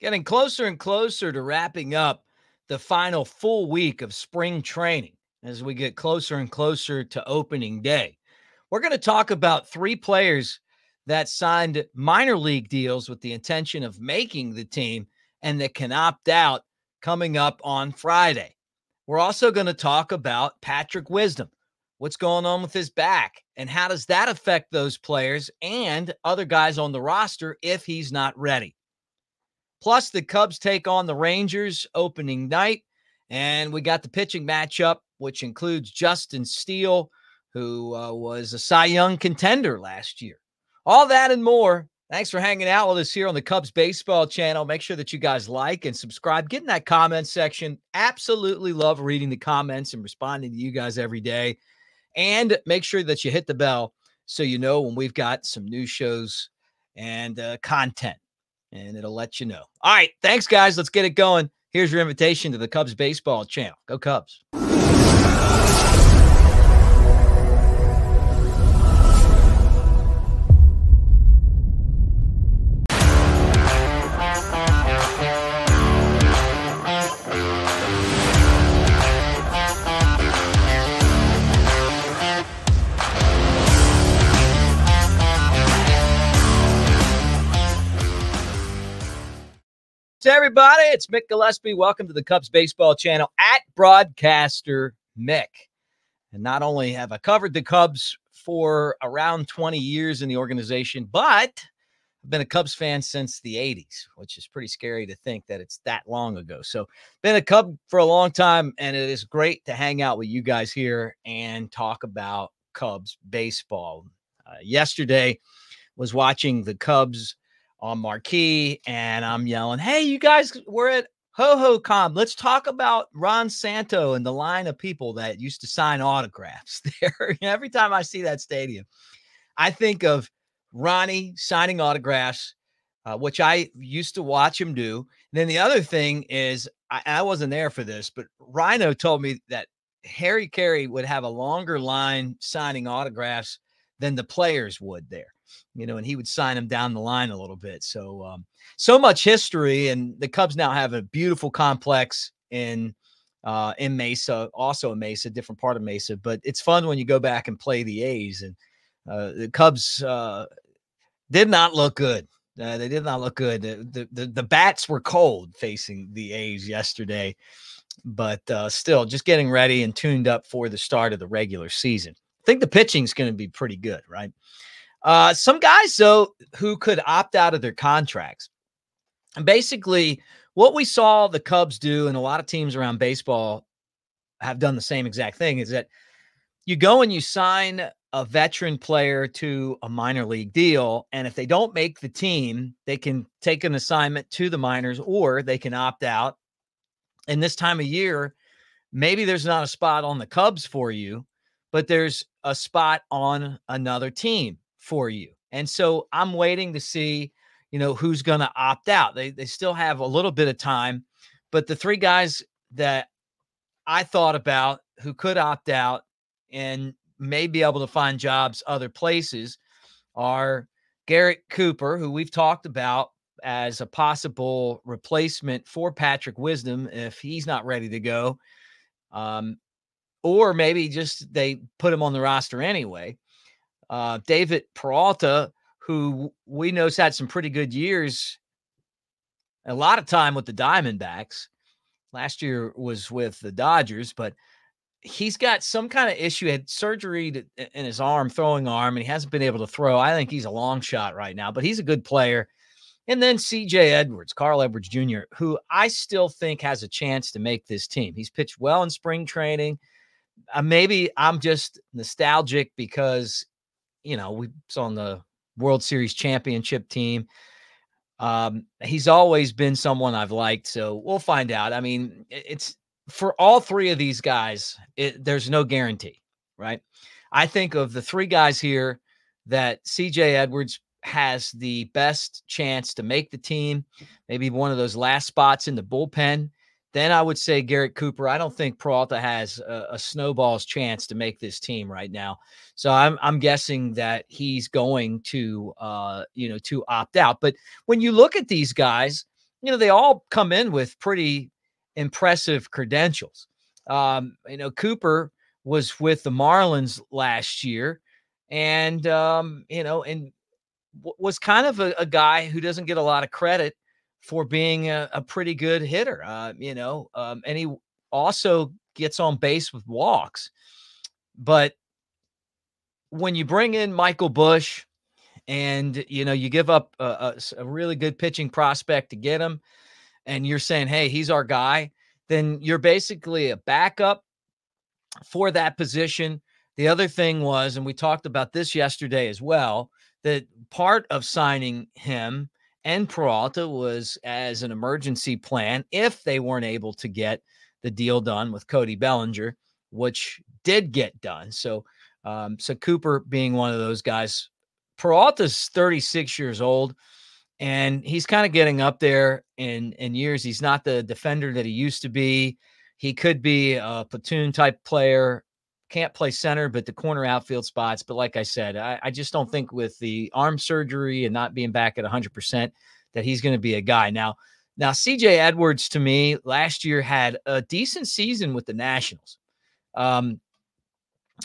Getting closer and closer to wrapping up the final full week of spring training as we get closer and closer to opening day. We're going to talk about 3 players that signed minor league deals with the intention of making the team and that can opt out coming up on Friday. We're also going to talk about Patrick Wisdom, what's going on with his back, and how does that affect those players and other guys on the roster if he's not ready. Plus, the Cubs take on the Rangers opening night, and we got the pitching matchup, which includes Justin Steele, who was a Cy Young contender last year. All that and more. Thanks for hanging out with us here on the Cubs Baseball channel. Make sure that you guys like and subscribe. Get in that comment section. Absolutely love reading the comments and responding to you guys every day. And make sure that you hit the bell so you know when we've got some new shows and content. And it'll let you know. All right. Thanks, guys. Let's get it going. Here's your invitation to the Cubs Baseball channel. Go Cubs. So everybody, it's Mick Gillispie. Welcome to the Cubs Baseball channel at Broadcaster Mick. And not only have I covered the Cubs for around 20 years in the organization, but I've been a Cubs fan since the 80s, which is pretty scary to think that it's that long ago. So been a Cub for a long time, and it is great to hang out with you guys here and talk about Cubs baseball. Yesterday was watching the Cubs on Marquee, and I'm yelling, hey, you guys, we're at Ho-Ho-Com. Let's talk about Ron Santo and the line of people that used to sign autographs there. Every time I see that stadium, I think of Ronnie signing autographs, which I used to watch him do. And then the other thing is, I wasn't there for this, but Rhino told me that Harry Carey would have a longer line signing autographs than the players would there. And he would sign them down the line a little bit. So, so much history, and the Cubs now have a beautiful complex in Mesa, also in Mesa, different part of Mesa. But it's fun when you go back and play the A's, and the Cubs did not look good. They did not look good. The bats were cold facing the A's yesterday, but still just getting ready and tuned up for the start of the regular season. I think the pitching is going to be pretty good, right? Some guys, though, who could opt out of their contracts. And basically, what we saw the Cubs do, and a lot of teams around baseball have done the same exact thing, is that you go and you sign a veteran player to a minor league deal, and if they don't make the team, they can take an assignment to the minors, or they can opt out. And this time of year, maybe there's not a spot on the Cubs for you, but there's a spot on another team for you. And so I'm waiting to see, who's going to opt out. They still have a little bit of time, but the 3 guys that I thought about who could opt out and may be able to find jobs other places are Garrett Cooper, who we've talked about as a possible replacement for Patrick Wisdom if he's not ready to go. Or maybe just they put him on the roster anyway. David Peralta, who we know has had some pretty good years, a lot of time with the Diamondbacks. Last year was with the Dodgers, but he's got some kind of issue. He had surgery in his arm, throwing arm, and he hasn't been able to throw. I think he's a long shot right now, but he's a good player. And then C.J. Edwards, Carl Edwards Jr., who I still think has a chance to make this team. He's pitched well in spring training. Maybe I'm just nostalgic because we saw on the World Series championship team. He's always been someone I've liked, so we'll find out. I mean, it's for all 3 of these guys, there's no guarantee, right? I think of the 3 guys here that C.J. Edwards has the best chance to make the team, maybe one of those last spots in the bullpen. Then I would say Garrett Cooper. I don't think Peralta has a snowball's chance to make this team right now. So I'm guessing that he's going to, to opt out. But when you look at these guys, they all come in with pretty impressive credentials. Cooper was with the Marlins last year, and was kind of a guy who doesn't get a lot of credit for being a pretty good hitter. And he also gets on base with walks. But when you bring in Michael Busch and, you give up a really good pitching prospect to get him, and you're saying, hey, he's our guy, then you're basically a backup for that position. The other thing was, and we talked about this yesterday as well, that part of signing him and Peralta was as an emergency plan if they weren't able to get the deal done with Cody Bellinger, which did get done. So Cooper being one of those guys. Peralta's 36 years old, and he's kind of getting up there in years. He's not the defender that he used to be. He could be a platoon type player, can't play center, but the corner outfield spots. But like I said, I just don't think with the arm surgery and not being back at 100% that he's going to be a guy. Now CJ Edwards, to me, last year had a decent season with the Nationals.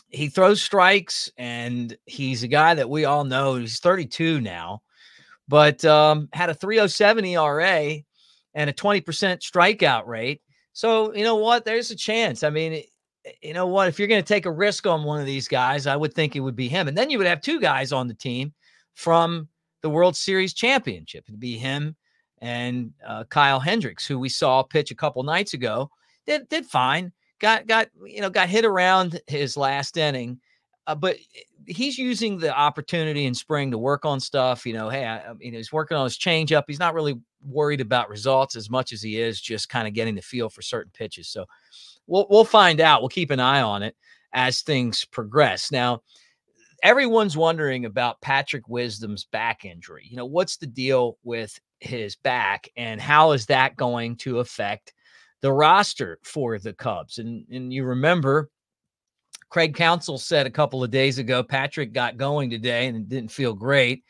He throws strikes, and he's a guy that we all know. He's 32 now, but had a 3.07 ERA and a 20% strikeout rate. So, you know what? There's a chance. I mean, you know what? If you're going to take a risk on one of these guys, I would think it would be him. And then you would have two guys on the team from the World Series championship. It'd be him and Kyle Hendricks, who we saw pitch a couple nights ago. Did fine. Got hit around his last inning. But he's using the opportunity in spring to work on stuff. He's working on his changeup. He's not really worried about results as much as he is just kind of getting the feel for certain pitches. So we'll find out. We'll keep an eye on it as things progress. Now, everyone's wondering about Patrick Wisdom's back injury. What's the deal with his back, and how is that going to affect the roster for the Cubs? And you remember, Craig Counsell said a couple of days ago, Patrick got going today and it didn't feel great.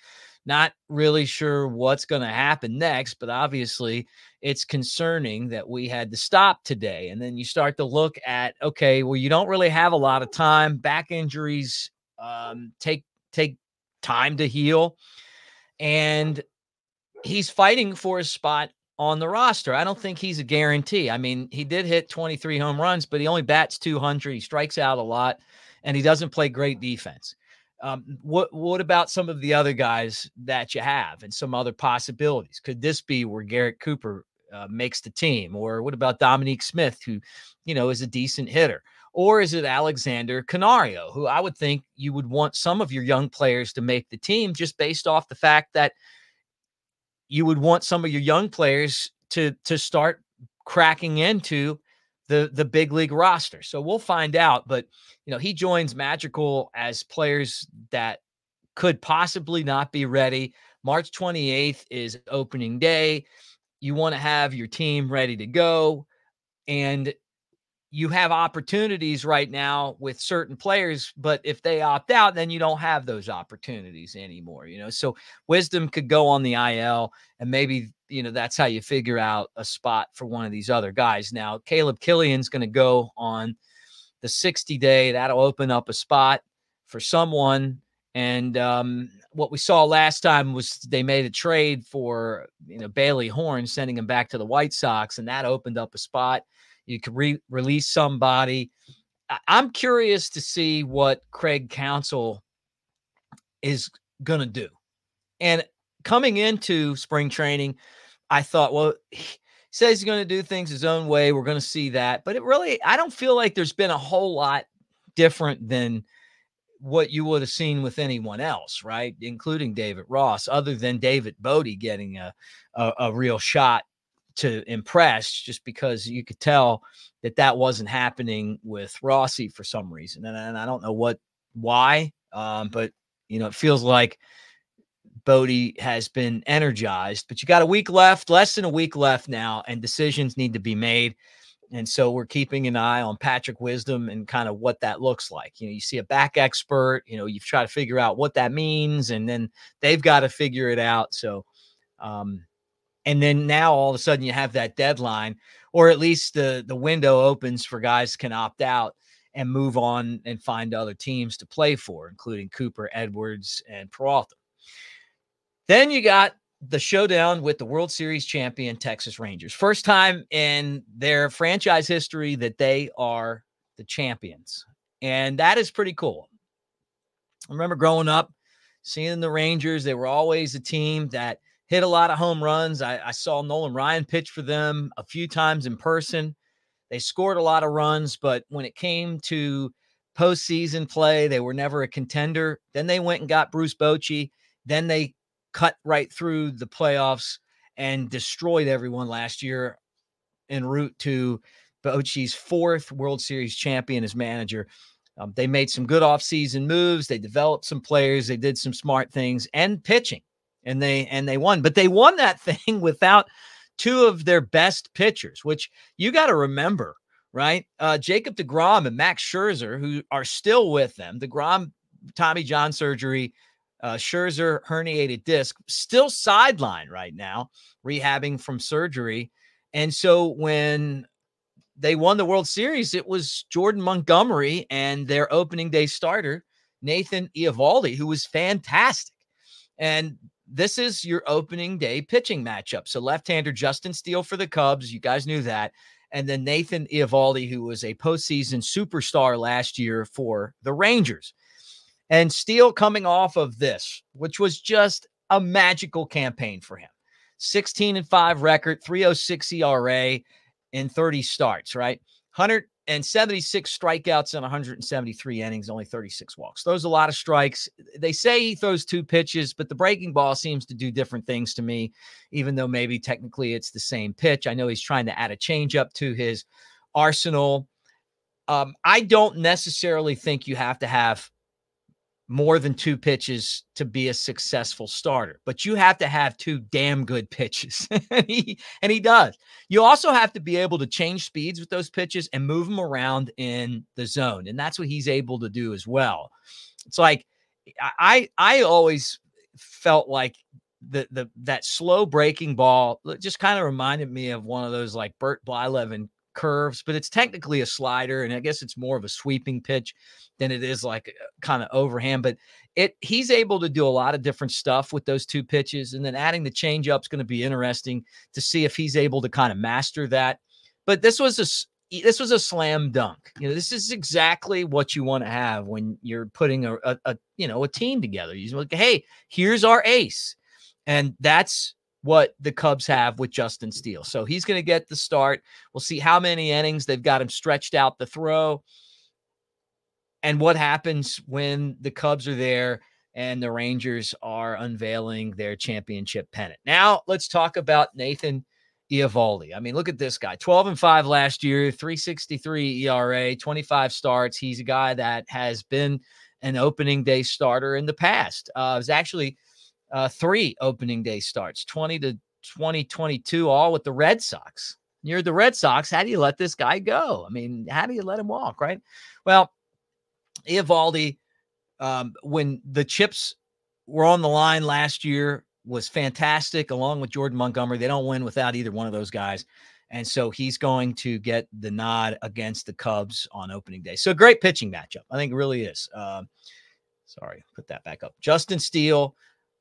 Not really sure what's going to happen next, but obviously it's concerning that we had to stop today. And then you start to look at, okay, well, you don't really have a lot of time. Back injuries take time to heal. And he's fighting for a spot on the roster. I don't think he's a guarantee. I mean, he did hit 23 home runs, but he only bats 200. He strikes out a lot, and he doesn't play great defense. What about some of the other guys that you have and some other possibilities? Could this be where Garrett Cooper makes the team? Or what about Dominique Smith, who, is a decent hitter? Or is it Alexander Canario, who I would think you would want some of your young players to make the team just based off the fact that you would want some of your young players to start cracking into the big league roster. So we'll find out. But, he joins Magical as players that could possibly not be ready. March 28th is opening day. You want to have your team ready to go. And you have opportunities right now with certain players, but if they opt out, then you don't have those opportunities anymore, So Wisdom could go on the IL, and maybe, that's how you figure out a spot for one of these other guys. Now, Caleb Killian's going to go on the 60-day. That'll open up a spot for someone. And what we saw last time was they made a trade for, Bailey Horn, sending him back to the White Sox, and that opened up a spot. You could release somebody. I'm curious to see what Craig Counsell is going to do. And coming into spring training, I thought, well, he says he's going to do things his own way. We're going to see that. But I don't feel like there's been a whole lot different than what you would have seen with anyone else, right? Including David Ross, other than David Bodie getting a real shot to impress, just because you could tell that wasn't happening with Rossi for some reason. And I don't know why, but it feels like Bodie has been energized, but you got a week left, less than a week left now, and decisions need to be made. And so we're keeping an eye on Patrick Wisdom and kind of what that looks like. You see a back expert, you've tried to figure out what that means, and then they've got to figure it out. So, And then now all of a sudden you have that deadline, or at least the window opens for guys can opt out and move on and find other teams to play for, including Cooper, Edwards, and Peralta. Then you got the showdown with the World Series champion Texas Rangers. First time in their franchise history that they are the champions. And that is pretty cool. I remember growing up, seeing the Rangers. They were always a team that hit a lot of home runs. I saw Nolan Ryan pitch for them a few times in person. They scored a lot of runs, but when it came to postseason play, they were never a contender. Then they went and got Bruce Bochy. Then they cut right through the playoffs and destroyed everyone last year en route to Bochy's 4th World Series champion as manager. They made some good offseason moves. They developed some players. They did some smart things and pitching, and they won. But they won that thing without 2 of their best pitchers, which you got to remember, right? Jacob deGrom and Max Scherzer, who are still with them. deGrom, Tommy John surgery, Scherzer herniated disc, still sidelined right now, rehabbing from surgery. And so when they won the World Series, it was Jordan Montgomery and their opening day starter, Nathan Eovaldi, who was fantastic. And this is your opening day pitching matchup. So left-hander Justin Steele for the Cubs. You guys knew that. And then Nathan Eovaldi, who was a postseason superstar last year for the Rangers. And Steele coming off of this, which was just a magical campaign for him. 16-5 record, 3.06 ERA in 30 starts, right? 176 strikeouts in 173 innings, only 36 walks. Throws a lot of strikes. They say he throws 2 pitches, but the breaking ball seems to do different things to me, even though maybe technically it's the same pitch. I know he's trying to add a changeup to his arsenal. I don't necessarily think you have to have more than 2 pitches to be a successful starter, but you have to have 2 damn good pitches. and he does. You also have to be able to change speeds with those pitches and move them around in the zone. And that's what he's able to do as well. It's like, I always felt like that slow breaking ball just kind of reminded me of one of those like Bert Blyleven curves, but it's technically a slider, and I guess it's more of a sweeping pitch than it is like kind of overhand. But he's able to do a lot of different stuff with those 2 pitches, and then adding the changeup is going to be interesting to see if he's able to kind of master that. But this was a slam dunk. This is exactly what you want to have when you're putting a team together. You're like, hey, here's our ace, and that's what the Cubs have with Justin Steele. So he's going to get the start. We'll see how many innings they've got him stretched out to throw, and what happens when the Cubs are there and the Rangers are unveiling their championship pennant. Now let's talk about Nathan Eovaldi. I mean, look at this guy, 12-5 last year, 3.63 ERA, 25 starts. He's a guy that has been an opening day starter in the past. It was actually 3 opening day starts, 20 to 2022, all with the Red Sox. You're the Red Sox. How do you let this guy go? I mean, how do you let him walk, right? Well, Eovaldi, when the chips were on the line last year, was fantastic, along with Jordan Montgomery. They don't win without either one of those guys. And so he's going to get the nod against the Cubs on opening day. So great pitching matchup. I think it really is. Sorry, put that back up. Justin Steele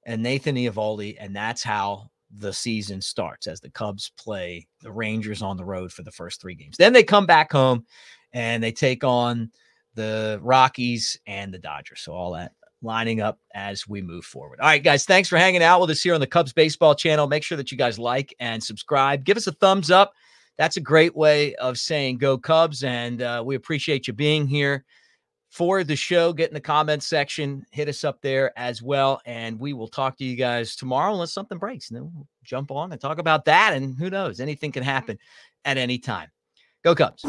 and Nathan Eovaldi, and that's how the season starts, as the Cubs play the Rangers on the road for the first 3 games. Then they come back home and they take on the Rockies and the Dodgers. So all that lining up as we move forward. All right, guys, thanks for hanging out with us here on the Cubs Baseball channel. Make sure that you guys like and subscribe. Give us a thumbs up. That's a great way of saying go Cubs, and we appreciate you being here for the show. Get in the comments section. Hit us up there as well, and we will talk to you guys tomorrow unless something breaks. And then we'll jump on and talk about that, and who knows? Anything can happen at any time. Go Cubs.